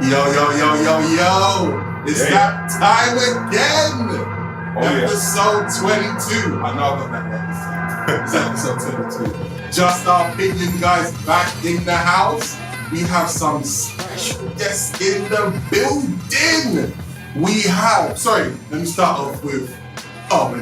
Yo. It's that time again. Episode 22. I know I got that right. It's episode 22. Just our opinion, guys, back in the house. We have some special guests in the building. We have, let me start off with in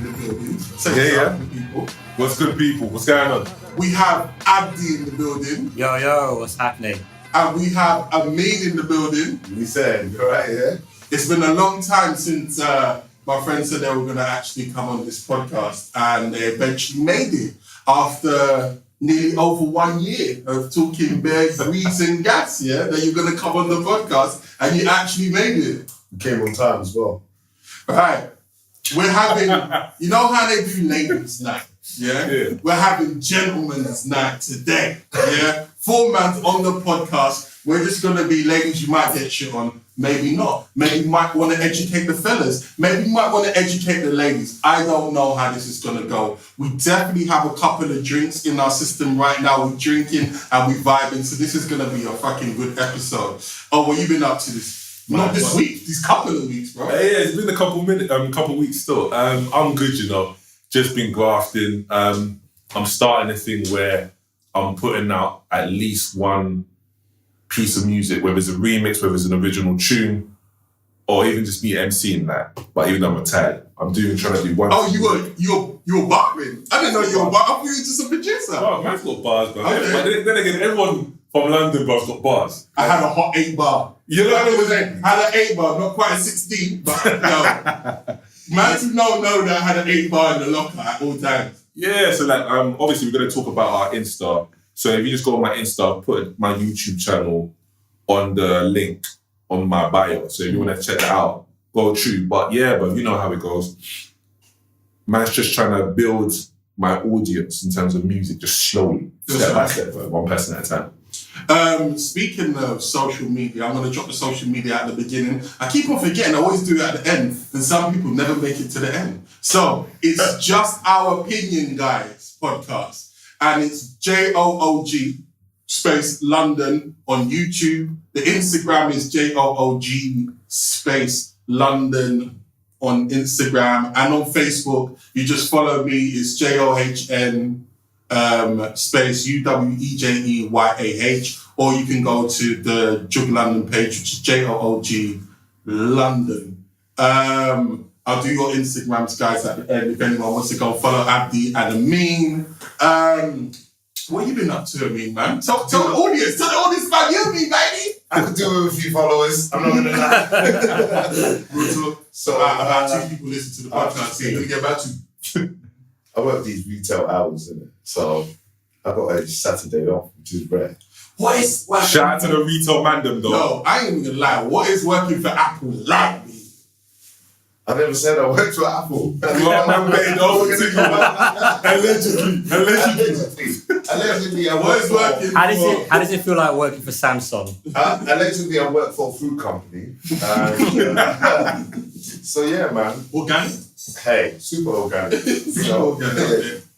the building. Say people. What's good, people? What's going on? We have Abdi in the building. Yo, what's happening? And we have Ame3n in the building. We said, you're right, yeah? It's been a long time since my friends said they were going to actually come on this podcast, and they eventually made it after nearly over 1 year of talking bare grease and gas, that you're going to come on the podcast, and you actually made it. You came on time as well. Right. We're having, you know how they do ladies' night? Yeah? We're having gentlemen's night today. Yeah? 4 months on the podcast. We're just going to be ladies you might get shit on, maybe not. Maybe you might want to educate the fellas. Maybe you might want to educate the ladies. I don't know how this is going to go. We definitely have a couple of drinks in our system right now. We're drinking and we're vibing. So this is going to be a fucking good episode. Oh, what you been up to this? Not this week, these couple of weeks, bro. Yeah, it's been a couple weeks still. I'm good, you know. Just been grafting. I'm starting a thing where I'm putting out at least one piece of music, whether it's a remix, whether it's an original tune, or even just me emceeing that. But even though I'm a tag, I'm trying to do one. Oh, you were barring? I didn't know you were barring. I thought you were just a producer. Oh, man's got bars, bro. Okay. But then again, everyone from London, bro's got bars. I had a hot 8 bar. You know what I'm saying? I had an 8 bar, not quite a 16, but man who know that I had an 8 bar in the locker at all times. Yeah, so obviously we're going to talk about our Insta. So if you just go on my Insta, put my YouTube channel on the link on my bio. So if you want to check that out, go through. But yeah, but you know how it goes. Man's just trying to build my audience in terms of music, just slowly, step by step, one person at a time. Speaking of social media, I'm going to drop the social media at the beginning. I keep on forgetting, I always do it at the end, and some people never make it to the end. So it's Just Our Opinion, guys, podcast. And it's JOOG space London on YouTube. The Instagram is JOOG space London on Instagram. And on Facebook, you just follow me, it's JOHN space UWEJEYAH, or you can go to the JOOG London page, which is JOOG London. I'll do your Instagrams, guys, at the end if anyone wants to go follow Abdi and Ame3n. What have you been up to, Ame3n, man? Tell the audience about you, baby. I could do with a few followers. I'm not going to lie. So about 2 people listen to the podcast. So you're going to get back to. I work these retail hours, innit? So I got a Saturday off, which is rare. What is working? Shout out to the retail mandem, though. No, I ain't even going to lie. What is working for Apple like me? I never said I worked for Apple. Allegedly, I work for... How does it feel like working for Samsung? Allegedly, I work for a food company. So yeah, man. Organic? Hey, super organic.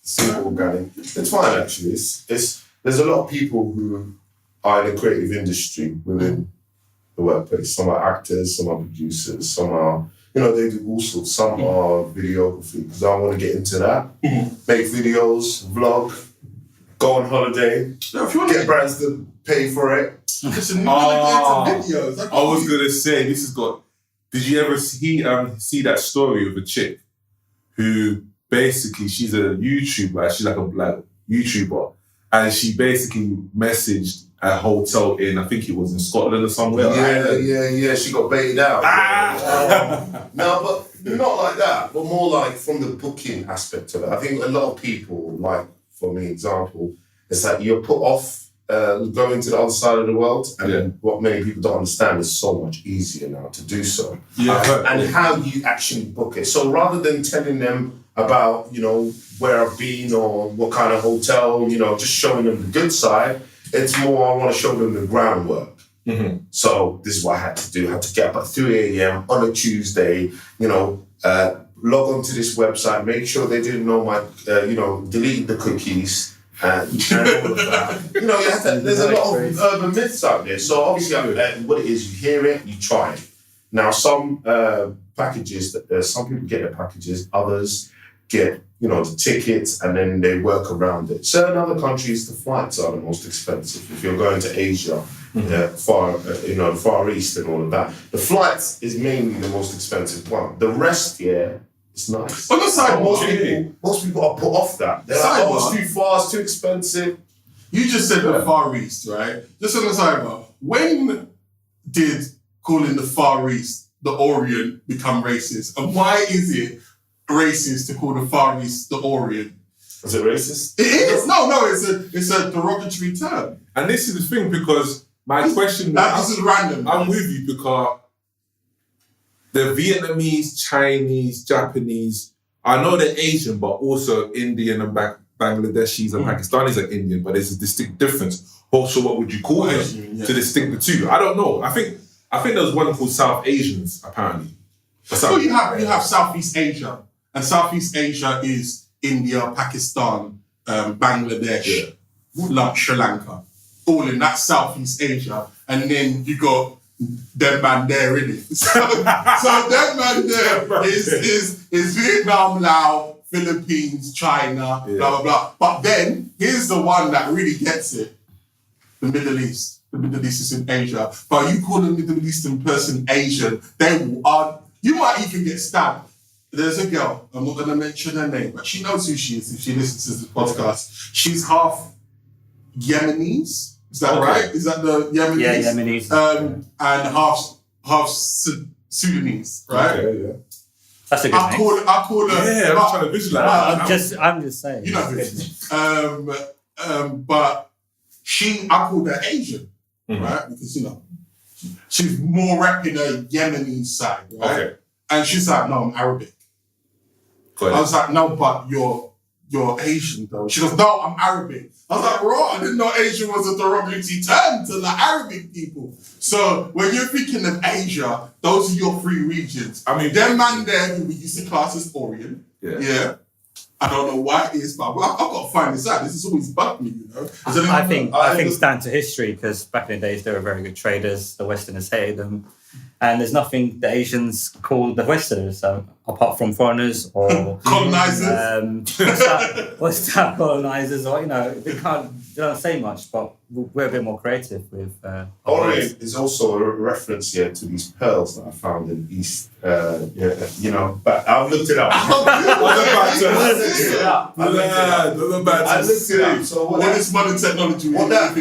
Super organic. It's fine, actually. There's a lot of people who are in the creative industry within the workplace. Some are actors, some are producers, some are... they do all sorts. Some are videography, because I want to get into that. Make videos, vlog, go on holiday, get brands to pay for it. Listen, videos. I was going to say, did you ever see that story of a chick who basically, she's a YouTuber, she's like a black YouTuber, and she basically messaged a hotel in, I think it was in Scotland or somewhere. Yeah, she got baited out. No, but not like that, but more like from the booking aspect of it. I think a lot of people, like for me, example, it's like you're put off going to the other side of the world, and then what many people don't understand is so much easier now to do so. And how you actually book it. So rather than telling them about, where I've been or what kind of hotel, just showing them the good side, it's more I want to show them the groundwork. So this is what I had to do. I had to get up at 3 a.m. on a Tuesday, log onto this website, make sure they didn't know my, deleted the cookies, and all of that. You know, there's a lot of urban myths out there. So obviously, what it is, you hear it, you try it. Now, some packages, some people get their packages, others get, the tickets, and then they work around it. Certain other countries, the flights are the most expensive. If you're going to Asia, Far East and all of that, the flights is mainly the most expensive one. The rest, it's nice. On the side, most people are put off that. They're like, it's too far, it's too expensive. You just said the Far East, right? Just on the sidebar, when did calling the Far East the Orient become racist? And why is it racist to call the Far East the Orient? Is it racist? It is. No, it's a derogatory term. And this is the thing, because my question... This is random. I'm with you, because the Vietnamese, Chinese, Japanese, I know they're Asian, but also Indian and Bangladeshis and Pakistanis are Indian, but there's a distinct difference. Also, what would you call them to distinct the two? I don't know. I think there's one called South Asians, apparently. So you have Southeast Asia, and Southeast Asia is India, Pakistan, Bangladesh, Sri Lanka, all in that Southeast Asia, and then you got them man there, innit? So them man there is Vietnam, Laos, Philippines, China, blah blah blah. But then here's the one that really gets it: the Middle East. The Middle East is in Asia, but you call a Middle Eastern person Asian, you might even get stabbed. There's a girl, I'm not going to mention her name, but she knows who she is if she listens to this podcast. She's half Yemenis, is that right? Is that the Yemenis? Yeah, Yemenis. And half Sudanese, right? Okay, yeah. That's a good name. I call her. Yeah, I'm trying to visualize. I'm just saying. You know, but I called her Asian, right? Because she's more repping her Yemeni side, right? Okay. And she's like, no, I'm Arabic. I was like, no, but you're Asian though. She goes, no, I'm Arabic. I was like, right, I didn't know Asian was a derogatory term to the Arabic people. So when you're thinking of Asia, those are your three regions. I mean, them man there who we used to class as Orient. Yeah. I don't know why it is, but I've got to find this out. This has always bugged me, I think it's down to history, because back in the days they were very good traders. The Westerners hated them. And there's nothing the Asians call the Westerners, apart from foreigners or colonizers. What's that? Colonizers, or they don't say much, but we're a bit more creative with. Orient is also a reference here to these pearls that I found in East. But I've looked it up. I looked it up. So what is modern technology? What that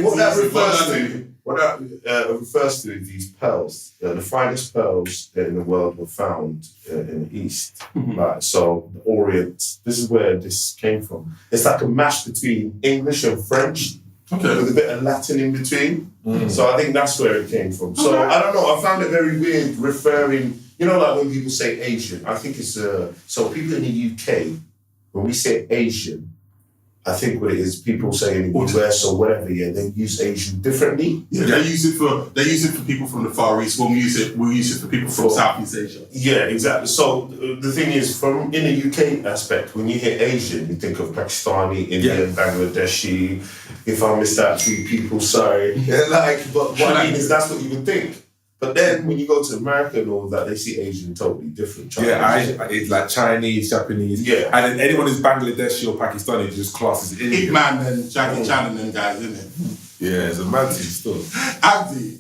refers to is these pearls. The finest pearls in the world were found in the East. Right? So the Orient, this is where this came from. It's like a mash between English and French, with a bit of Latin in between. So I think that's where it came from. So I don't know, I found it very weird referring, like when people say Asian, I think it's, so people in the UK, when we say Asian, I think what it is, people say in the US or whatever, they use Asian differently. Yeah, they use it for people from the Far East. We'll use it for people from Southeast Asia. Yeah, exactly. So the thing is, in the UK aspect, when you hear Asian, you think of Pakistani, Indian, Bangladeshi. If I missed out 3 people, sorry. But what I mean is that's what you would think. But then when you go to America and all that, they see Asian totally different. It's like Chinese, Japanese. Yeah. And then anyone who's Bangladeshi or Pakistani just classes Indian. Ip Man and Jackie Chan and them guys, isn't it? Yeah, it's a mad thing still. Abdi,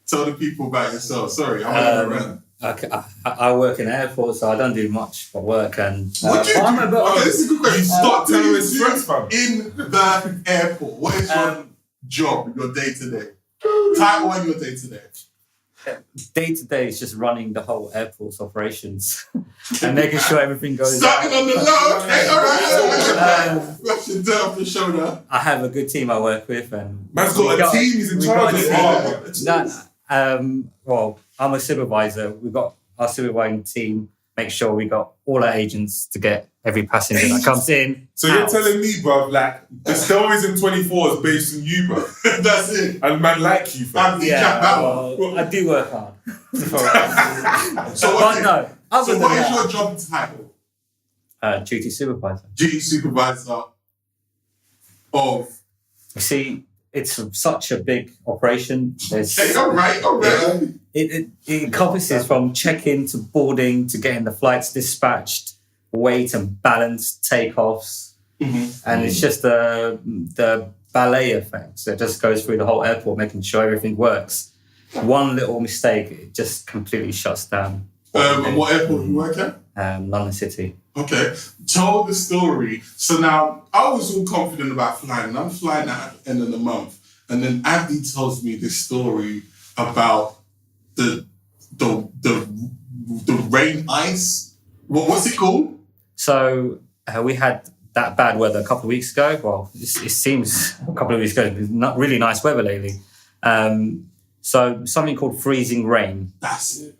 tell the people about yourself. Sorry, I'm around. I work in an airport, so I don't do much for work. And what do you do? Okay, this is a good question. Stop telling us first, fam. In the airport, what is your job, your day-to-day? Title and your day-to-day. Day-to-day is just running the whole airport's operations and making sure everything goes. Starting on the low, okay, all right. Russian dirt off the shoulder. I have a good team I work with, and man's got a team. He's in charge of it. Well, I'm a supervisor. We've got our supervising team. Make sure we got all our agents to get every passenger that comes in. So you're telling me, bro, like the stories in 24 is based on you, bro. That's it. And man like you, fam. Well, I do work hard. What is your job title? Duty supervisor. Duty supervisor. of? You see, it's such a big operation. There's, Hey, all right. it encompasses from check-in to boarding to getting the flights dispatched, weight and balance takeoffs, and it's just the ballet effect. So it just goes through the whole airport, making sure everything works. One little mistake, it just completely shuts down. What airport you work at? London City. Okay, tell the story. So now I was all confident about flying, and I'm flying at the end of the month, and then Abdi tells me this story about the rain ice. What's it called? So we had that bad weather a couple of weeks ago. Well, it seems a couple of weeks ago. It's not really nice weather lately. So something called freezing rain. That's it.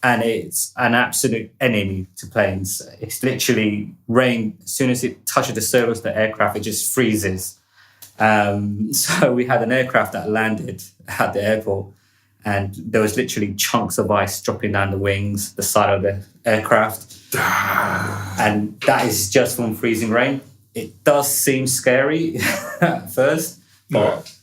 And it's an absolute enemy to planes. It's literally rain. As soon as it touches the surface of the aircraft, it just freezes. So we had an aircraft that landed at the airport, and there was literally chunks of ice dropping down the wings, the side of the aircraft. And that is just from freezing rain. It does seem scary at first, but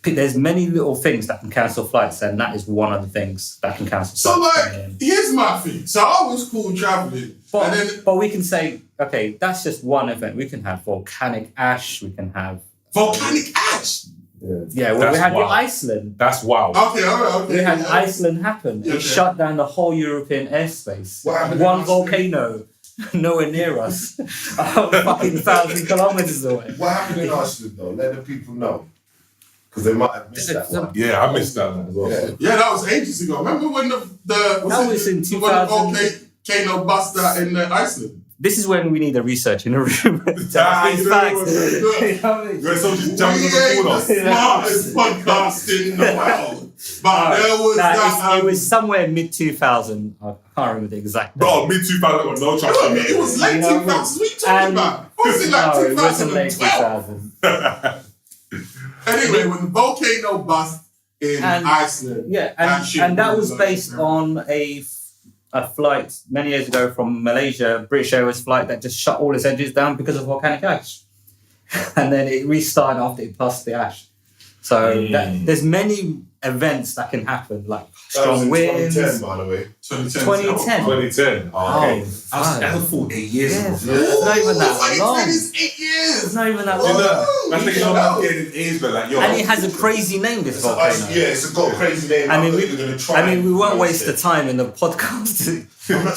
there's many little things that can cancel flights, and that is one of the things that can cancel So, flights. here's my thing. So I was cool traveling, But we can say, okay, that's just one event. We can have volcanic ash. We can have volcanic ash. Yeah, well, we had the Iceland. That's wild. Okay, all right. Okay, We had Iceland happen. It shut down the whole European airspace. What happened One in volcano, nowhere near us, a fucking 1,000 kilometers away. What happened in Iceland though? Let the people know. Because they might have missed that one. Yeah, I missed that one as well. Yeah, that was ages ago. Remember when That was in 2000. when the volcano bust out in Iceland? This is when we need a research in a room. You know These what facts. You're so just jumping on We ain't the the corner. smartest podcast in the world. But there was that. It was somewhere mid 2000. I can't remember the exact. Bro, mid 2000 got no chance. I mean, it was late 2000s. What are you talking about? What was it like No, it wasn't late 2012? 2000. Anyway, when the volcano bust in Iceland. Yeah, shit and that was like- based on a flight many years ago from Malaysia, British Airways flight that just shut all its engines down because of volcanic ash. And then it restarted after it passed the ash. So there's many events that can happen, like strong winds. 2010, by the way. 2010. 2010. Oh, okay. Oh, That was 4 8 years ago. It's not even that long. 2010 is 8 years. It's not even that You long. know, that's like you're not getting his age, but like, yo. And it has a crazy name, this volcano. It's got a crazy name. We won't waste the time in the podcast to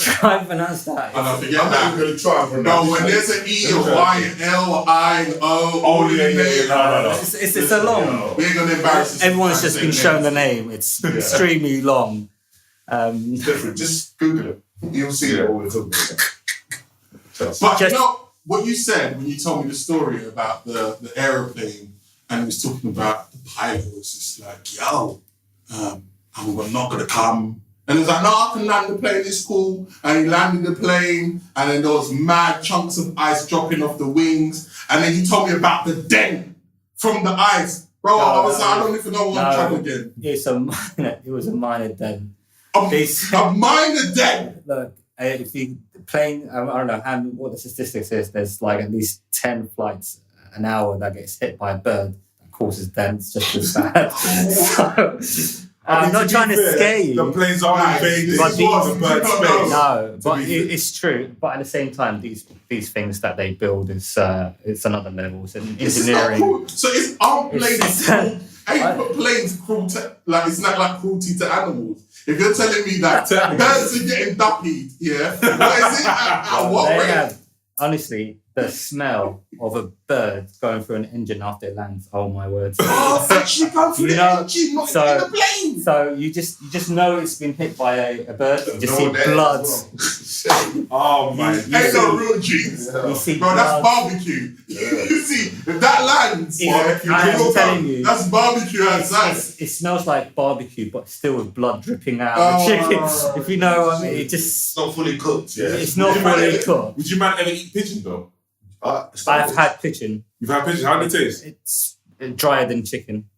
try and pronounce that. And I forget I'm not that. even going to try and No, pronounce when it. there's an E, a Y, an L, an I, an O, Oh, yeah. No. It's so long. we ain't gonna embarrass this. Everyone's just been shown the name. It's extremely long. It's different. Just Google it. You'll see what we're talking about. But you know what you said when you told me the story about the aeroplane, and he was talking about the pilot was just like, yo, I'm not gonna come. And he was like, no, I can land the plane, it's cool. And he landed the plane, and then there was mad chunks of ice dropping off the wings. And then he told me about the dent from the ice. Bro, I was like, I don't even know what I'm trying to get. It was a minor dent. A minor dent. Look, if you plane, I don't know what the statistics is. There's like at least 10 flights an hour that gets hit by a bird that causes dents just as bad. So I'm not trying to scare you. The planes are invading But the bird space. No, but it's true. But at the same time, these things that they build is it's another level. It's an engineering. So it's aren't planes cruel? Ain't planes cruel to, like it's not like cruelty to animals. If you're telling me that birds are getting duppied, what is it? At what rate? Honestly, the smell of a bird going through an engine after it lands. Oh my word! Oh, it's actually going through the engine, not in the plane. So you just know it's been hit by a bird. You just see blood. Oh my! Ain't no real G's. You see Bro, that's blood. barbecue. You see, if that lands, I'm telling you, that's barbecue outside. It smells like barbecue, but still with blood dripping out of the chicken. If you know what I mean, It's not fully cooked, it's not fully cooked. Would you man ever eat pigeon though? I've had pigeon. You've had pigeon. How did it taste? It's drier than chicken.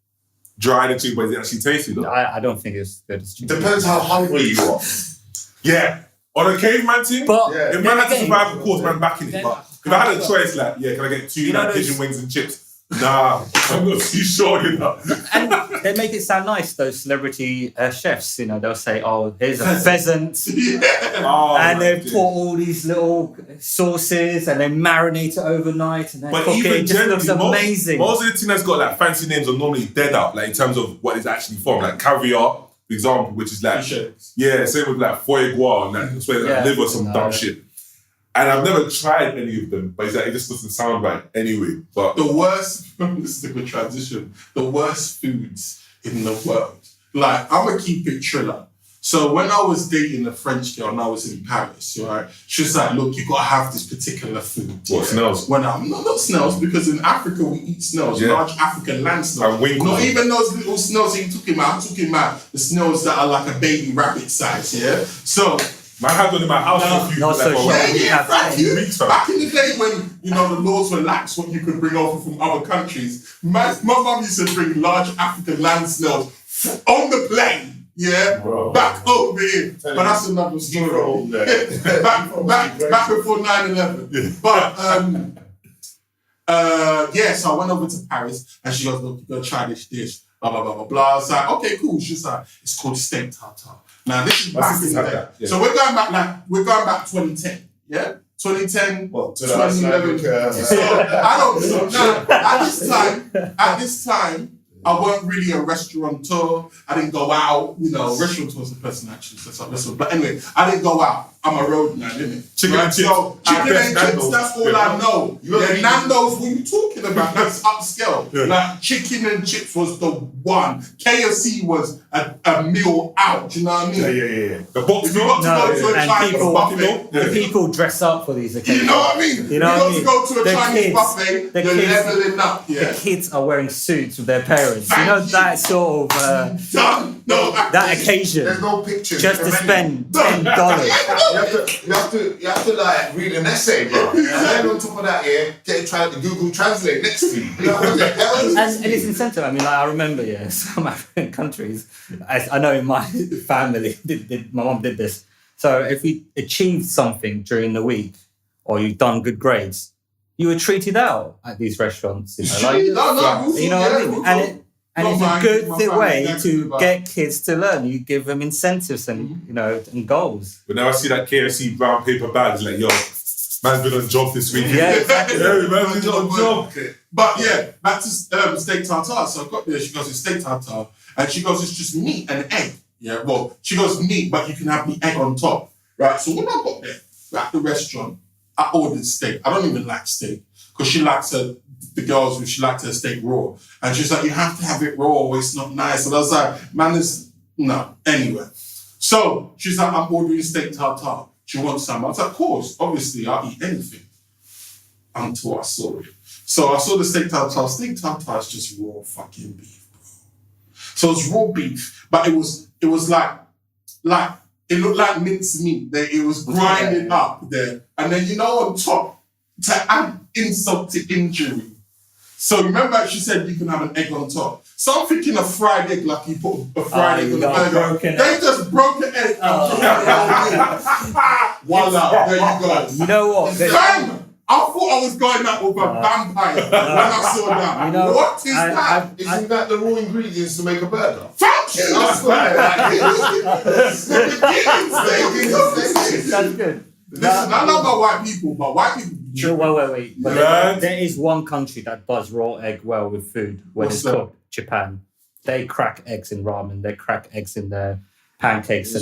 Drier than chicken, but is it actually tasty though? I don't think it's good as chicken. Depends how hungry you are. Yeah. On a caveman thing, But if man had to survive, of course, man backing it. But if I had a choice, like, can I get two pigeon wings and chips? Nah, I'm not too sure, you know. And they make it sound nice, those celebrity chefs. You know, they'll say, "Oh, here's a pheasant," Oh, and they my put all these little sauces and they marinate it overnight and they But cook it. even It just looks generally, amazing. most of the things that's got like fancy names are normally dead out, like in terms of what it's actually from. Like caviar, for example, which is like yeah, same with like foie gras and like, like liver, some dumb shit. And I've never tried any of them, but it's like, it just doesn't sound right anyway. But the worst, this is a good transition, the worst foods in the world. Like, I'm going to keep it triller. So when I was dating a French girl and I was in Paris, right, she was like, look, you got to have this particular food. What, snails? When I'm not snails, because in Africa we eat snails, large African land snails. Not even those little snails that you're talking about. I'm talking about the snails that are like a baby rabbit size, yeah? So... I had one in my house for a few not so sure. weeks. Back in the day when, you know, the laws were lax, what you could bring over from other countries, my mum used to bring large African land snails on the plane, back over here. But that's another story. back before 9/11. But, so I went over to Paris and she goes, look, you gotta try this dish, blah, blah, blah, blah, blah. I was like, okay, cool. She's like, it's called steak tartare. Now this is back in the day. Yeah. So we're going back 2010, yeah? 2010, 2011. So I don't know. Now, at this time, I weren't really a restaurateur. I didn't go out, you know, restaurateur is a person actually, but anyway, I didn't go out. I'm a road man, innit? Chicken and chips. So, chicken and chips, that's all I know. Nando's, what are you talking about? That's upscale. Yeah. Like, chicken and chips was the one. KFC was a meal out, do you know what I mean? Yeah. The box If you got to go to a Chinese buffet, the people dress up for these occasions. you know what I mean? You know what I mean? You got to go to a Chinese buffet, the you're kids- leveling up, The kids are wearing suits with their parents. You know, that sort of that occasion. There's no pictures. Just to spend $10. You have to like read an essay, bro. And then on top of that, try to Google Translate next to you. You know what the hell is And it's incentive. I mean, like, I remember, some African countries. I know in my family, my mom did this. So if we achieved something during the week, or you've done good grades, you were treated out at these restaurants. You know, what I mean? And it's a good way to get kids to learn. You give them incentives and and goals. But now I see that KFC brown paper bags, like, yo, man's been on job this week. Yeah, exactly. Man's been on job. But back to steak tartare. So I got there, she goes, it's steak tartare. And she goes, it's just meat and egg. Yeah, well, she goes, meat, but you can have the egg on top. Right, so when I got there, at the restaurant, I ordered steak. I don't even like steak. Because she likes the girls, she liked her steak raw. And she's like, you have to have it raw or it's not nice. And I was like, man, no. Anyway. So she's like, I'm ordering steak tartare. She wants some. I was like, of course, obviously, I'll eat anything. Until I saw it. So I saw the steak tartare. Steak tartare is just raw fucking beef, bro. So it's raw beef, but it was like, it looked like minced meat. It was grinded up there. And then, on top, to add insult to injury. So remember she said you can have an egg on top. So I'm thinking a fried egg, like you put a fried egg on the burger. They just broke the egg out. Voila, there you go. You know what? Bang! I thought I was going out with a vampire when I saw that. What is that? Isn't that the raw ingredients to make a burger? Thank you! I swear. That's good. Listen, I know about white people, but white people... Wait. But there is one country that does raw egg well with food when it's cooked. Japan. They crack eggs in ramen. They crack eggs in their pancakes.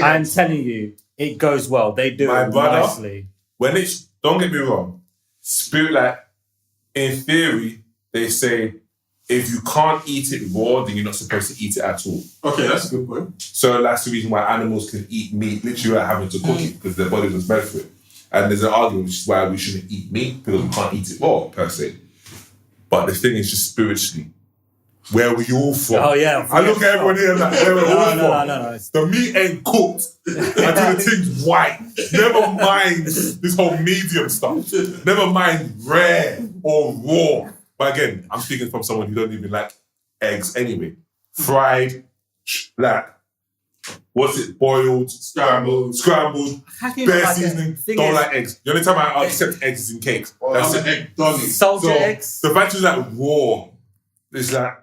I'm telling you, it goes well. They do it nicely. When it's... Don't get me wrong. In theory, they say, if you can't eat it raw, then you're not supposed to eat it at all. Okay, that's a good point. So that's the reason why animals can eat meat literally without having to cook it, because their body was meant for it. And there's an argument which is why we shouldn't eat meat, because we can't eat it raw, per se. But the thing is just spiritually. Where are we all from? Oh, yeah. I look at everyone here like, where we're all from. No. The meat ain't cooked until the thing's white. Never mind this whole medium stuff. Never mind rare or raw. But again, I'm speaking from someone who don't even like eggs anyway. Fried, What's it? Boiled, scrambled, How can you bare not like it? seasoning. Thing Don't is- like eggs. The only time I accept eggs is in cakes. That's I'm it. an egg donny. Soldier So eggs. the fact is like raw. It's like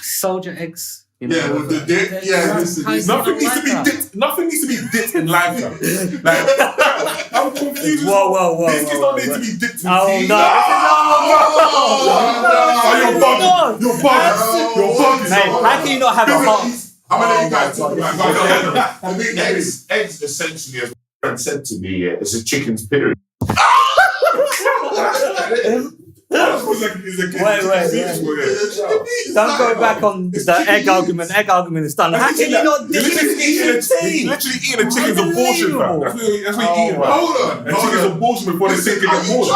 Soldier eggs. You Yeah, with the dip. Yeah, listen. How is it nothing not needs to like be that? dipped. Nothing needs to be dipped in lime. Fam. Like I'm confused. Whoa. Biscuits don't need to be dipped in Oh, tea. no. Oh, you're bugging. You're bugging. You're bugging. Mate, how can you not have a hot? I'm gonna let you guys talk about I think eggs essentially, as my friend said to me, it's a chicken's period. Don't go back on the egg argument. Egg argument is done. How can you not dip it in tea? Literally eating a chicken's abortion, fam. That's what you're eating, man. Hold on. A chicken's abortion before they Listen, think they get born.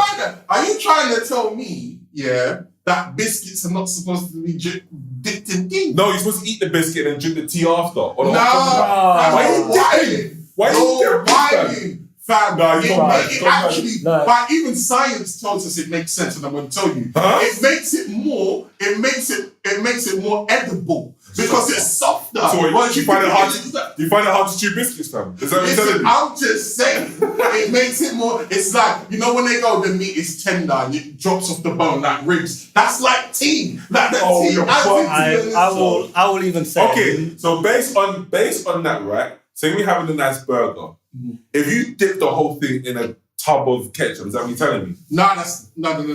are you trying to tell me, that biscuits are not supposed to be dipped in tea? No, you're supposed to eat the biscuit and drink the tea after. Or No. Why you dipping? Why you dipping? Fam, No, you can't. it actually, No. but even science tells us it makes sense, and I'm going to tell you, Huh? it makes it more edible because it's softer. So what, Once you find it hard it's to, you find it hard to chew biscuits, fam? Is that what you're telling Listen, me? I'm just saying, it makes it more. It's like, when they go, the meat is tender and it drops off the bone like ribs. That's like tea. Like that Oh, tea. you're I will even say. Okay, so based on that, right? Say we're having a nice burger. If you dip the whole thing in a tub of ketchup, is that what you're telling me? No.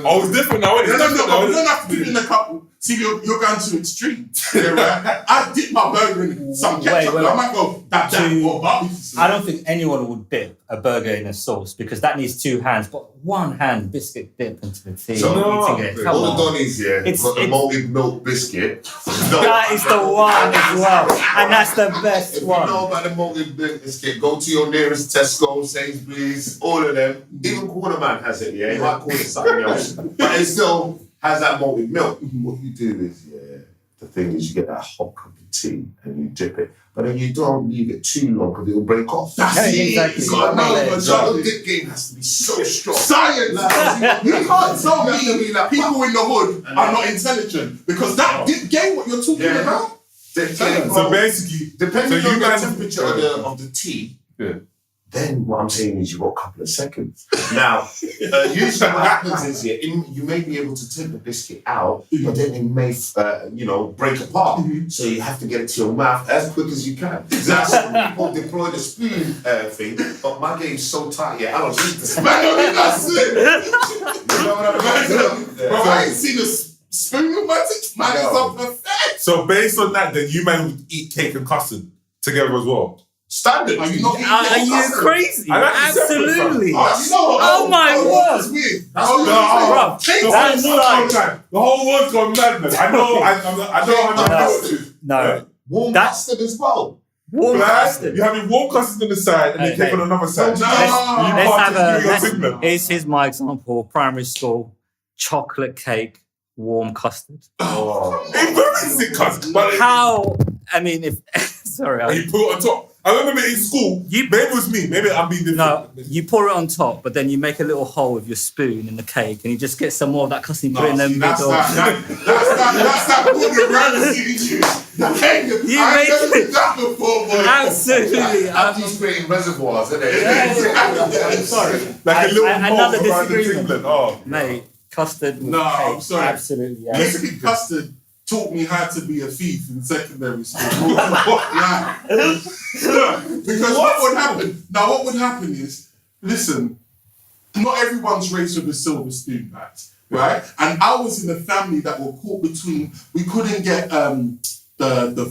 Oh, it's different now, isn't it? No, we don't have to do it in a couple. See, you're going to extreme. Yeah, right? I dip my burger in some ketchup. Wait. I might go that or barbecue sauce. I don't think anyone would dip a burger in a sauce because that needs two hands. But one hand biscuit dip into the tea. So, eating it. Come All on. the Donnies, got the malted milk biscuit. That is the one as well, and that's the best If you one. know about the malted milk biscuit, go to your nearest Tesco, Sainsbury's, all of them. Even Cornerman has it, yeah. He might call it something else, but it still has that malted milk. What you do is, the thing is, you get that hot cup of tea and you dip it, but then you don't leave it too long because it will break off. That's Yeah, it. exactly. You gotta know, So the dip game has to be so strong. Science! Like, You can't tell you have to me be like, people in the hood are not intelligent because that dip game, what you're talking about, So basically, depending so you on the guys- temperature of the tea, Yeah. then what I'm saying is you've got a couple of seconds. Now, usually what happens is you may be able to take the biscuit out, but then it may, break apart. So you have to get it to your mouth as quick as you can. That's when people deploy the spoon thing, but my game's so tight, I don't need the spoon. that's it. You know what I mean? Bro, I ain't seen a spoon with my teeth. Man, it's up perfect. so based on that, then you man would eat cake and custard together as well. Standard. Are you not eating Are you custard? crazy? I like it separate, Absolutely. Oh, you know what? Oh my word. That's weird. That's Oh, bro. Cake That's The whole world's gone mad, man. I know how to do it. No. Warm That- custard as well. Warm custard. You have your warm custard on the side and you cake Hey. on another side. No. Here's my example. Primary school, chocolate cake, warm custard. It's very sick, cuz. But How? I mean, if sorry, you put it on top. I remember in school, maybe it was me, maybe I'm being different. no, you pour it on top, but then you make a little hole with your spoon in the cake, and you just get some more of that custard and put it in the middle. That's that Gordon Ramsay in you. You I made ain't never it. done that before, boy. Absolutely. Abdi's creating reservoirs, isn't it? I'm sorry. Like a little another mold around the disagreement. tingling. Oh. Mate, custard with No, cake. I'm sorry. Absolutely. Yeah. Basically, custard taught me how to be a thief in secondary school. Yeah. Because what would happen? Now, what would happen is, listen, not everyone's raised with a silver spoon, right? And I was in a family that were caught between. We couldn't get the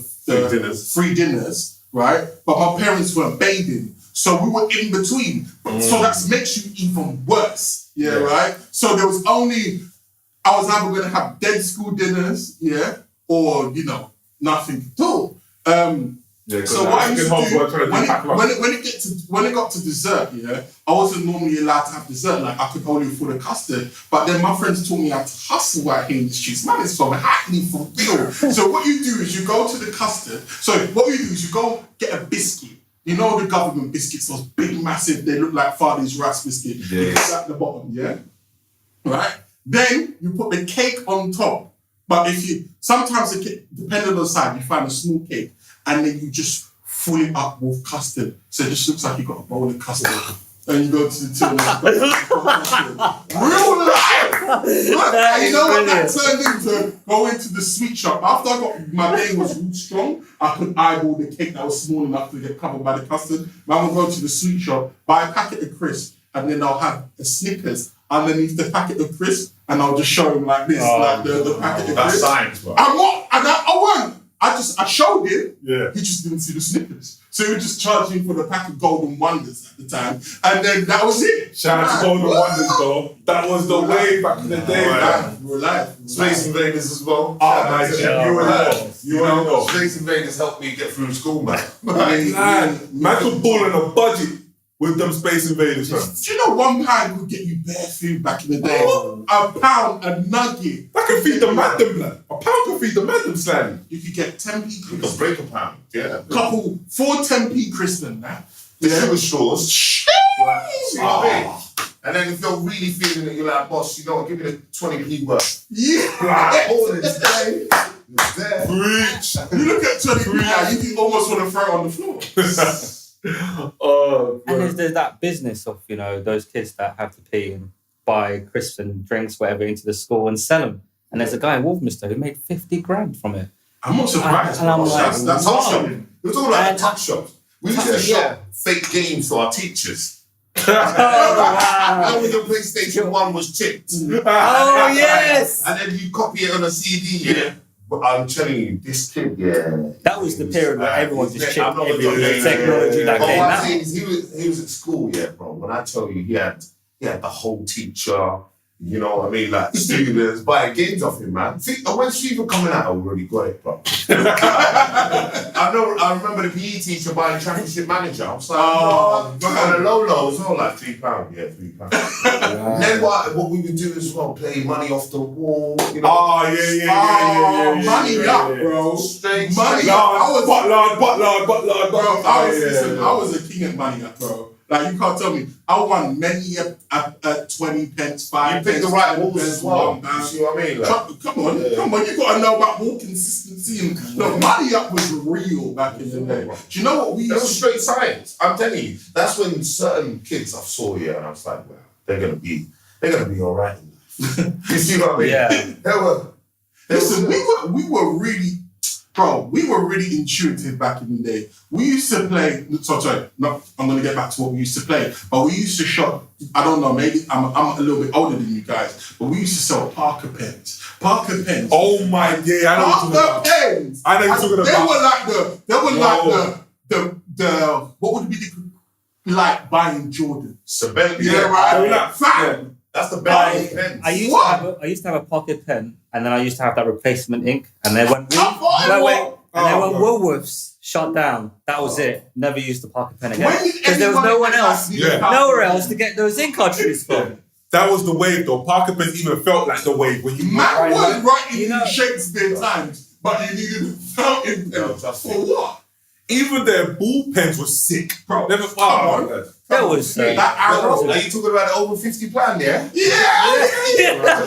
free dinners, right? But my parents were bathing, so we were in between. So that makes you even worse, right? So there was only. I was either going to have dead school dinners, or, nothing at all. So what I used to do, when it got to dessert, I wasn't normally allowed to have dessert. Like, I could only afford a custard. But then my friends taught me how to hustle out here in the streets. Man, it's from Hackney for real. So what you do is you go to the custard. So what you do is you go get a biscuit. You know the government biscuits, those big, massive, they look like Father's rice biscuit. You put that at the bottom, right? Then you put the cake on top. But sometimes the cake, depending on the side, you find a small cake and then you just fill it up with custard. So it just looks like you got a bowl of custard. And you go to the till and real life! And you know what that turned into? Go into the sweet shop. After I got, my day was real strong, I could eyeball the cake that was small enough to get covered by the custard. Man will go to the sweet shop, buy a packet of crisps, and then I'll have a Snickers underneath the packet of crisps, and I'll just show him like this, like the packet of crisps. That's science, bro. And what? And I won. I showed him. Yeah. He just didn't see the Snickers. So he was just charging for the pack of Golden Wonders at the time. And then that was it. Shout out to Golden Wonders, though. That was the way back in the day, man. We're alive. Space Invaders as well. Oh, man, you were there. You know. Space Invaders helped me get through school, man. Man could ball on a budget with them Space Invaders, man. Do you know £1 could get you bare food back in the day? £1 a nugget. That can feed the madam, man. £1 can feed the madam, slightly. You could get 10p You crisps. can break a pound. Yeah. Couple 4 10p crisps and that. The sugar straws. See what I mean? And then if you're really feeling it, you're like, boss, you know what, give me the 20p worth. Yeah. All it's there. It's there. Preach. You look at 20p now, you almost want to throw it on the floor. Oh, And there's that business of, you know, those kids that have to pee and buy crisps and drinks, whatever, into the school and sell them. And there's a guy in Wolverhampton who made 50 grand from it. I'm not surprised. And I'm like, that's Top wow. shopping. We're talking about And- top shops. We used to shop fake games for our teachers. Oh, wow. And when the PlayStation 1 was chipped. Oh, yes. And then you copy it on a CD, yeah. But I'm telling you, this kid, yeah. That was the period where everyone just chipped I'm not every gonna- technology that But came what I'm out. saying is he was at school, yeah, bro. When I tell you, he had the whole teacher, you know what I mean, like students buying games off him, man. When FIFA coming out, I already got it, bro. I remember the PE teacher buying Championship Manager. I was like, oh, on a low as well, like £3. Yeah, £3. And then what we would do as well, play money off the wall, you know. Oh, yeah. Money up, bro. Straight. Money Lord, up. I was, Butlard. bro, I was a king at money up, bro. Like, you can't tell me. I won many at 20 pence, 5 You picked pence, the right 10 balls pence, as well. £1. You see what I mean? Like, Come on. You got to know about ball consistency. And the money up was real back in the day. Do you know what we That was used to straight science. I'm telling you, that's when certain kids I saw here, and I was like, well, they're gonna be all right in life. You see what I mean? Yeah. Listen, we were really intuitive back in the day. We used to play. Sorry, no, I'm gonna get back to what we used to play. But we used to shop. I don't know. Maybe I'm a little bit older than you guys. But we used to sell Parker pens. Parker pens. Oh my day, I know what you're talking Parker about. pens. I know what you're talking about. They were like the what would be like buying Jordan. Yeah, right. Fam. That's the best pens. I used to have a pocket pen, and then I used to have that replacement ink, and then when Woolworths shut down, that was it. Never used the pocket pen again because there was no one else, nowhere else to get those ink cartridges from. That was the wave, though. Parker pens even felt like the wave when you Man was writing You know- in Shakespeare times, but you needed a fountain pen. For what? even their ball pens were sick. Bro, Never come on. That was that arrow. Are you talking about the over 50 plan, yeah? Yeah.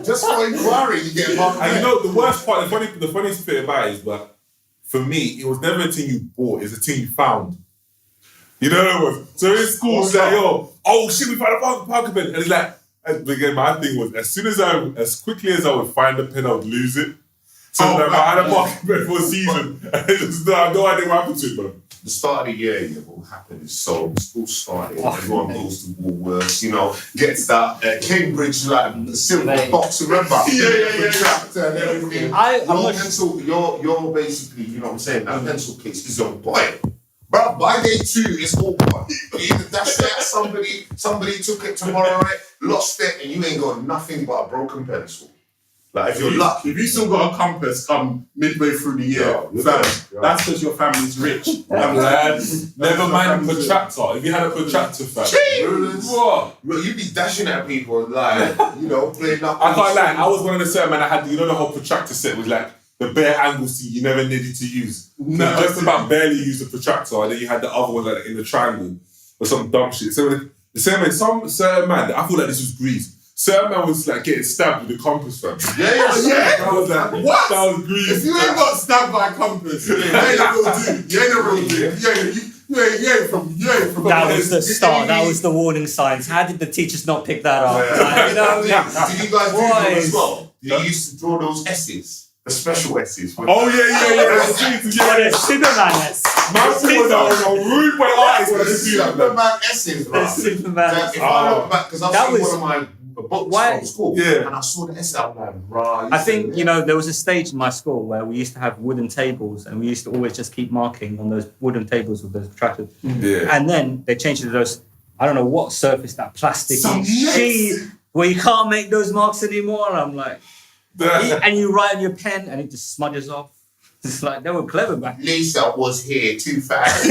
Just for inquiry, you get a And you know the worst part, the funniest bit about it is, but for me, it was never a thing you bought, it's a thing you found. You know what it was? So in school, it's like, yo, oh shit, we found a Parker pen. And it's like, and again, my thing was, as quickly as I would find a pen, I would lose it. So I had a Parker pen for a season, and I just have no idea what happened to it, bro. The start of the year, yeah, what will happen is so school started, everyone goes to Woolworths, you know, gets that Cambridge like silver box, remember? Yeah. Tractor and everything. You're basically, you know what I'm saying, that pencil case is your boy. Bro, by day 2, it's all gone. You either dashed it at somebody took it tomorrow, right? Lost it, and you ain't got nothing but a broken pencil. Like, if you're lucky. If you still got a compass come midway through the year, fam, that's because your family's rich. Never mind a protractor. If you had a protractor, fam. What? Bro, you be dashing at people, like, you know, playing up. I can't lie, I was one of the certain man that had, you know, the whole protractor set was like the bare angle seat you never needed to use. No. You just about barely used the protractor, and then you had the other one like in the triangle or some dumb shit. So the same way, some certain man, I feel like this was Greece. Certain man was like getting stabbed with a compass, fam. Yeah. I was like, What? That was Greece. If you ain't got stabbed by a compass, you ain't a real dude. You ain't a real dude. You ain't from. That was the start. That was the warning signs. How did the teachers not pick that up? Like, you know, Did you guys do that as boys. well? Did you used to draw those S's? The special S's. Oh yeah. Superman S. Man was a rude boy artist when I used to do that. Superman S's, bro. The Superman. If I look back, because I've That seen was- one of my books Why- from school, Yeah. and I saw the S, I'm like, right. I think, you know, there was a stage in my school where we used to have wooden tables and we used to always just keep marking on those wooden tables with those tractors. Yeah. And then they changed it to those, I don't know what surface, that plastic Some sheet where you can't make those marks anymore. And I'm like, and you write on your pen and it just smudges off. It's like, they were clever back then. Lisa was here too fast. I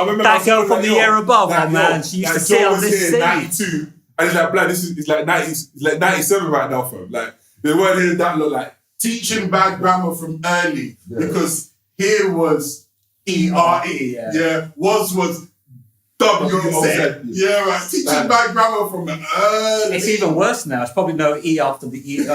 remember That girl from the year above, that oh man, girl- she used that to sit girl on was this here seat. in 92, and it's like, blood, it's like 90, it's like 97 right now, fam. Like, they weren't here that look like. Teaching bad grammar from early because here was E-R-E. Yeah. Was W-O-Z. Yeah, right. Teaching bad grammar from early. It's even worse now. It's probably no E after the E.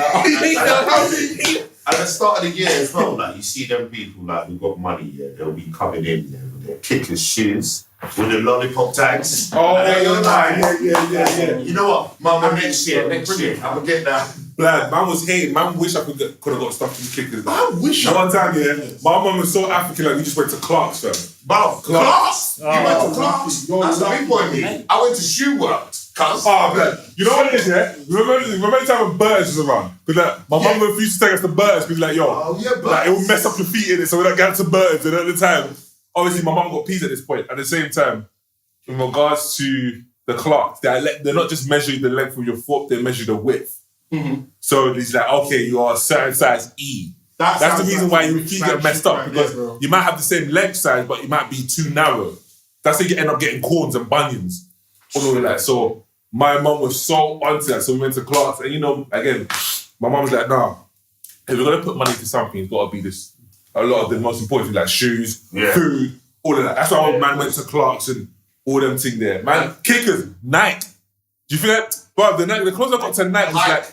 At the start of the year as well, like you see them people like who got money, yeah, they'll be coming in there with their kickers' shoes, with the lollipop tags. Oh, And then you're like, yeah. you know what, Mama, next year, I'm gonna get that. Blood, man was hating. Man wish I could have got stuff from the kickers. I wish I One time, yeah, my mum was so African, like we just went to Clark's, fam. But Class! you went to class. That's the big boy me. I went to shoe work, cuz. Oh, man. You know what it is, yeah? Remember the time when Burt's was around? Because like, my mum refused to take us to Burt's because like, yo, Oh, yeah, but like, it will mess up your feet in it, so we're not going to Burt's. And at the time, obviously, my mum got peas at this point. At the same time, in regards to the Clarks, they're not just measuring the length of your foot, they measure the width. So it's like, okay, you are a certain size E. That's the reason why your feet get messed up, because you might have the same leg size, but it might be too narrow. That's how you end up getting corns and bunions. All of that. So my mum was so onto that. So we went to Clark's, and you know, again, my mum was like, nah, if we're gonna put money into something, it's gotta be this. A lot of the most important things like shoes, food, all of that. That's why man went to Clark's and all them things there. Man, kickers, Nike. Do you feel that? Bro, the clothes I got to Nike was like,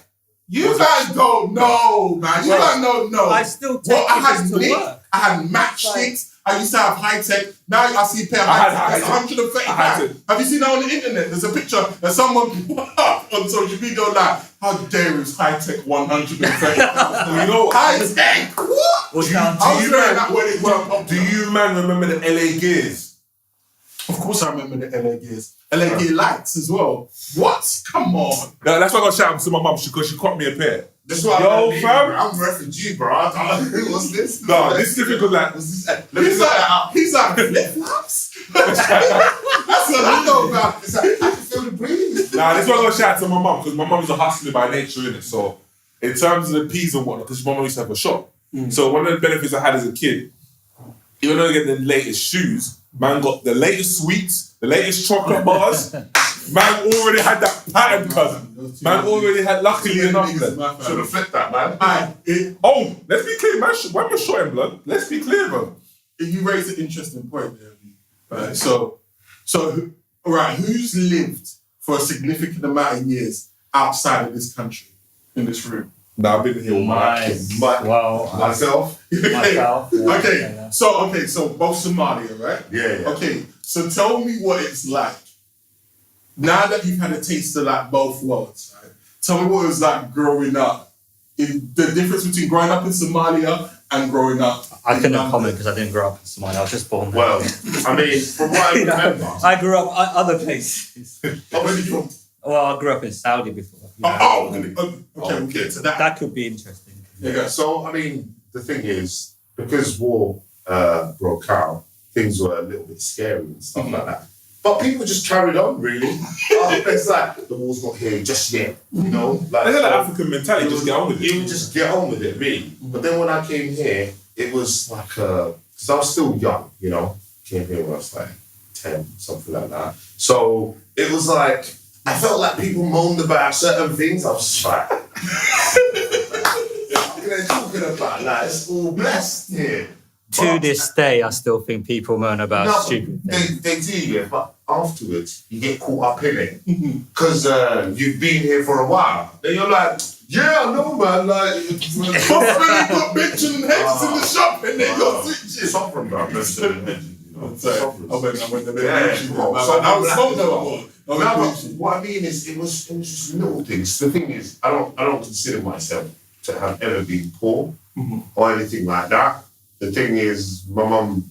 You guys don't know, man. You guys don't know. I still take I had it to Nick, work. I had matchsticks. I used to have high tech. Now I see a pair of high tech. That's 130 pounds. Have you seen that on the internet? There's a picture that someone put up on social media like, how dare is high tech 130 pounds? you know what? High tech? What? What's down I was wearing that when it went Do you man remember the LA Gears? Of course I remember the LA Gears. LA Gear lights as well. What? Come on. That's why I got shout out to my mum because she caught me a pair. That's why Yo, fam. I'm a refugee, bro. I don't know what's this. No, this is difficult. Like, He's like flip-flops? That's what I know about. It's like, I can feel the breeze. nah, this is why I got shout out to my mum because my mum's a hustler by nature, innit? So, in terms of the peas and whatnot, because my mum used to have a shop. So, one of the benefits I had as a kid, even though you get the latest shoes, man got the latest sweets, the latest chocolate bars. Man already had that pattern, cousin. Man already had, luckily enough. Should have flipped that, man. Oh, let's be clear, man. When we're short in blood, let's be clear, bro. You raised an interesting point there. Right. So, all right, who's lived for a significant amount of years outside of this country, in this room? Nah, I've been here all my life. Myself. Myself. Okay, so both Somalia, right? Yeah. Okay, so tell me what it's like. Now that you've had a taste of like both worlds, right? Tell me what it was like growing up. The difference between growing up in Somalia and growing up. I couldn't London. comment because I didn't grow up in Somalia. I was just born there. Well, I mean, from what I remember. I grew up other places. Oh, where are you from? Well, I grew up in Saudi before. Okay, we'll get to that. That could be interesting. Yeah. So, I mean, the thing is, because war broke out, things were a little bit scary and stuff like that. But people just carried on, really. It's like, the war's not here just yet, you know? Like, There's that African mentality, just get on with it. You would just get on with it, really. But then when I came here, it was like, because I was still young, you know? Came here when I was like 10, something like that. So it was like, I felt like people moaned about certain things. I was just like, what are they talking about? Like, it's all blessed here. To this day, I still think people moan about stupid things. They do, yeah, but afterwards, you get caught up in it. Because you've been here for a while. Then you're like, yeah, I know, man. Like, But when you got bitching and hedges in the shop and they got switches. Sovereign, bro. I went to the I was so no. what I mean is, it was just little things. The thing is, I don't consider myself to have ever been poor or anything like that. The thing is, my mum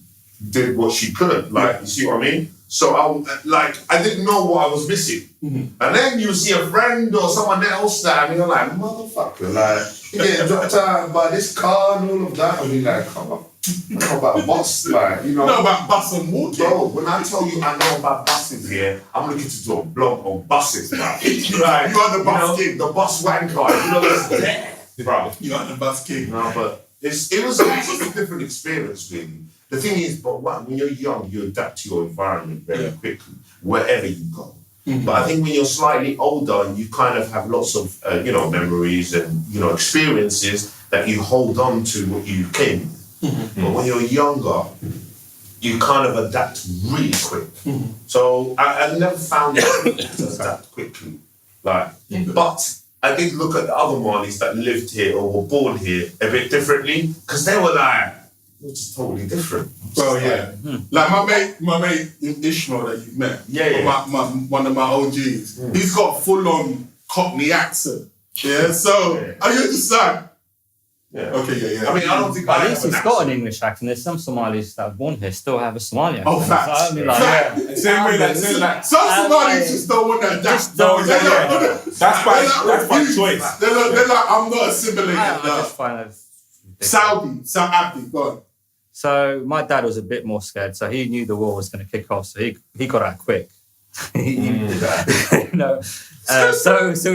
did what she could. Like, you see what I mean? So I didn't know what I was missing. And then you see a friend or someone else that, and you're like, motherfucker, like, you're getting dropped out by this car and all of that. And you're like, come on. I know about bus, like, you know. You know about bus and walking. Bro, when I tell you I know about buses here, I'm looking to do a blog on buses, bro. Right, you are the bus king, the bus wanker, you know, that's there, bro. You are the bus king. No, but it was a different experience, really. The thing is, but when you're young, you adapt to your environment very quickly, wherever you go. But I think when you're slightly older, you kind of have lots of, memories and, experiences that you hold on to what you came with. But when you're younger, you kind of adapt really quick. So I never found it to adapt quickly. But I did look at the other Malis that lived here or were born here a bit differently, because they were like, you're just totally different. Well, yeah. Like my mate Ishmael that you've met. One of my OGs. He's got full-on Cockney accent. Yeah, so are you just like, okay, yeah. I mean, I don't think At least he's got an English accent. There's some Somalis that are born here still have a Somali accent. Oh, facts. So, I mean, Same way that some Somalis just don't want that. That's by choice. They're like, I'm not assimilated. I just find that Saudi Abdi, go on. So my dad was a bit more scared, so he knew the war was going to kick off, so he got out quick. So we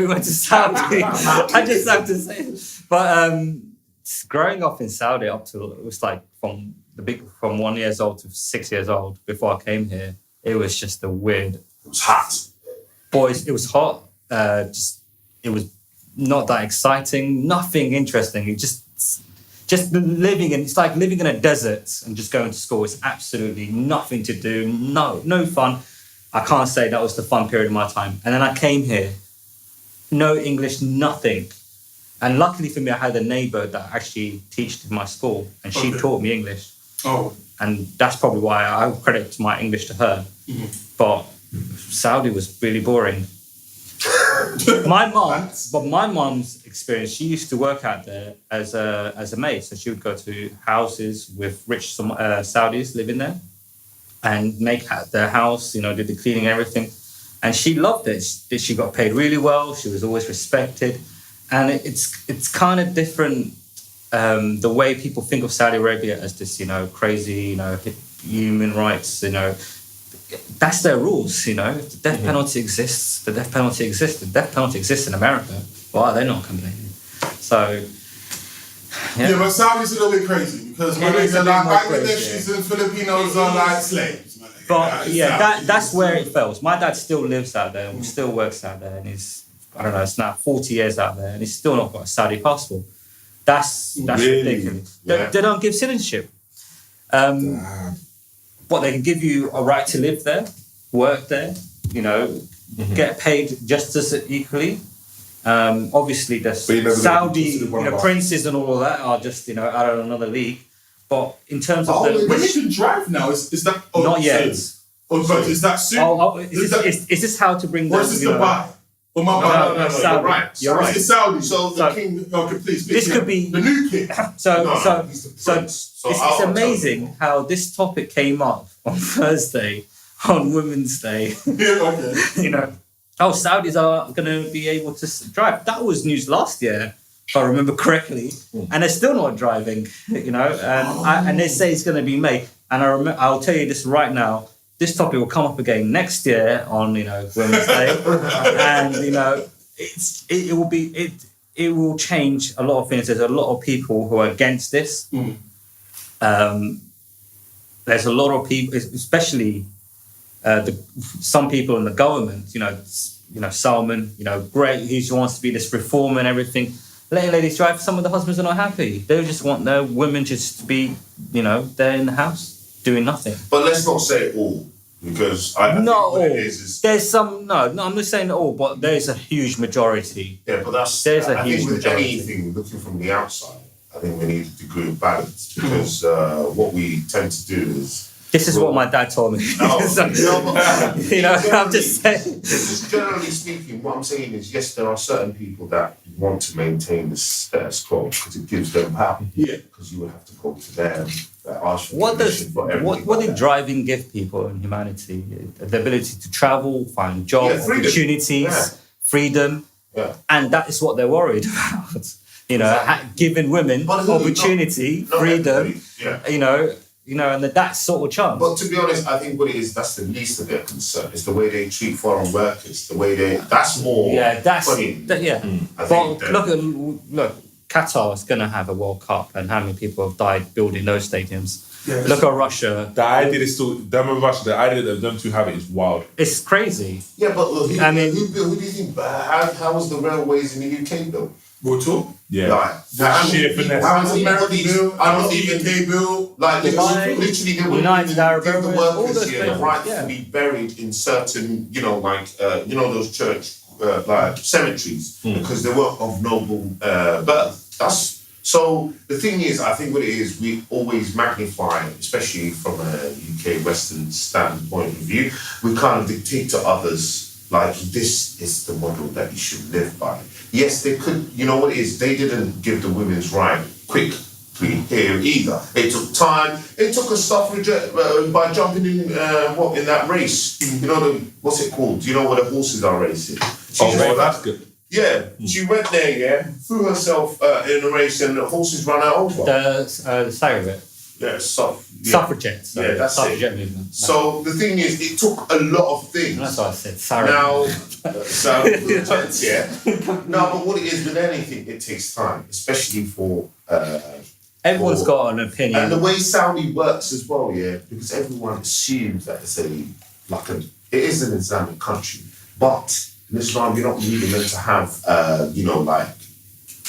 went to Saudi. I just have to say it. But growing up in Saudi up to, it was like from 1 year old to 6 years old before I came here, it was just a weird. It was hot. Boys, it was hot. It was not that exciting, nothing interesting. It just living in, it's like living in a desert and just going to school. It's absolutely nothing to do, no fun. I can't say that was the fun period of my time. And then I came here, no English, nothing. And luckily for me, I had a neighbour that actually taught in my school, and she taught me English. Oh. And that's probably why I credit my English to her. But Saudi was really boring. My mom's experience, she used to work out there as a maid. So she would go to houses with rich Saudis living there and make their house, do the cleaning and everything. And she loved it. She got paid really well. She was always respected. And it's kind of different, the way people think of Saudi Arabia as this, crazy, human rights, that's their rules, If the death penalty exists, the death penalty exists. The death penalty exists in America. Why are they not complaining? So, yeah, but Saudi's a little bit crazy because when they're like Bangladeshis and Filipinos are like slaves. Man. But that's where it fails. My dad still lives out there and still works out there, and he's, it's now 40 years out there, and he's still not got a Saudi passport. That's really? Ridiculous. They don't give citizenship. But they can give you a right to live there, work there, get paid just as equally. Obviously, the Saudi princes and all of that are just, out of another league. But in terms of when you can drive now, is that not yet? But is that soon? Is this how to bring? Or is this Dubai? No, Saudi. You're right. It's Saudi. So the king. Okay, please. This could be the new king. It's amazing how this topic came up on Thursday, on Women's Day. Saudis are going to be able to drive. That was news last year, if I remember correctly, and they're still not driving. And they say it's going to be May. And I'll tell you this right now. This topic will come up again next year on, Women's Day, and it will change a lot of things. There's a lot of people who are against this. There's a lot of people, especially some people in the government. Salman, great. He wants to be this reformer and everything. letting ladies drive. Some of the husbands are not happy. They just want their women just to be, there in the house doing nothing. But let's not say it all, because I think Not what all. it is There's some. No, I'm not saying all, but there's a huge majority. yeah, but There's a I huge think with majority. anything, looking from the outside, I think we need a degree of balance, because what we tend to do is. This is what my dad told me. No, So, I'm just saying. Just generally speaking, what I'm saying is, yes, there are certain people that want to maintain the status quo because it gives them power. Yeah. Because you would have to go to them, ask for What permission for everything. what like did that. driving give people in humanity? The ability to travel, find job Yeah, freedom. opportunities, Yeah. freedom, Yeah. and that is what they're worried about. Exactly. Giving women But who- opportunity, not freedom. everybody, yeah. And that sort of chance. But to be honest, I think what it is, that's the least of their concern. It's the way they treat foreign workers, the way that's more funny. I But think that- look, Qatar is going to have a World Cup, and how many people have died building those stadiums? Yeah. Look at Russia. The idea is still, them in Russia, the idea that them two have it is wild. It's crazy. Yeah, but look, I mean- who do you think, how was the railways in the UK built? We'll talk. Yeah. Like, how sheer many finesse. How was people- American bill? I How don't was even UK bill? like Dubai, literally they wouldn't United even Arab give the Emirates, all workers those here the places, right yeah. to be buried in certain, those church like cemeteries because they were of noble birth. So the thing is, I think what it is, we always magnify, especially from a UK Western standpoint of view, we kind of dictate to others, like, this is the model that you should live by. Yes, they could, you know what it is, they didn't give the women's right quickly here either. It took time. It took a suffragette by jumping in that race. You know, what's it called? You know what the horses are racing? That's good. Yeah, she went there, threw herself in a race and the horses ran her over. The surrogate. Yeah, Suffragettes. So Yeah, that's suffragette movement. So the thing is, it took a lot of things. That's what I said. Surrogate. Now, suffragettes, yeah. No, but what it is with anything, it takes time, especially for. Everyone's got an opinion. And the way Saudi works as well, yeah, because everyone assumes that it is an Islamic country, but in Islam you're not really meant to have,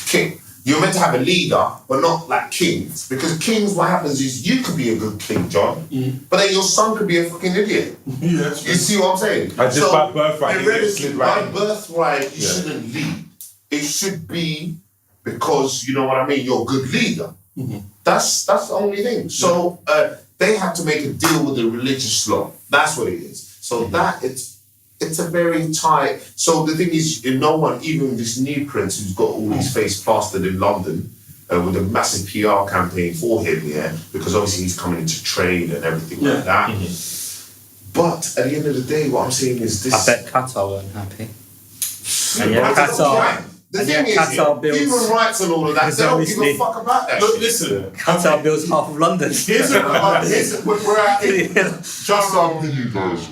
king. You're meant to have a leader, but not like kings, because kings, what happens is you could be a good king, John, but then your son could be a fucking idiot. Yeah. You see what I'm saying? And just by birthright, you get slid right by in. birthright, you shouldn't lead. It should be because, you know what I mean, you're a good leader. That's the only thing. So they have to make a deal with the religious law. That's what it is. So it's a very tight. So the thing is, no one, even this new prince who's got all his face plastered in London with a massive PR campaign for him, because obviously he's coming into trade and everything like that. But at the end of the day, what I'm saying is this. I bet Qatar weren't happy. And The thing is, Qatar builds- human rights and all of that, they don't give a obviously- fuck about that. Look, shit. listen. Qatar builds half of London. We're at it. Just our opinion, guys.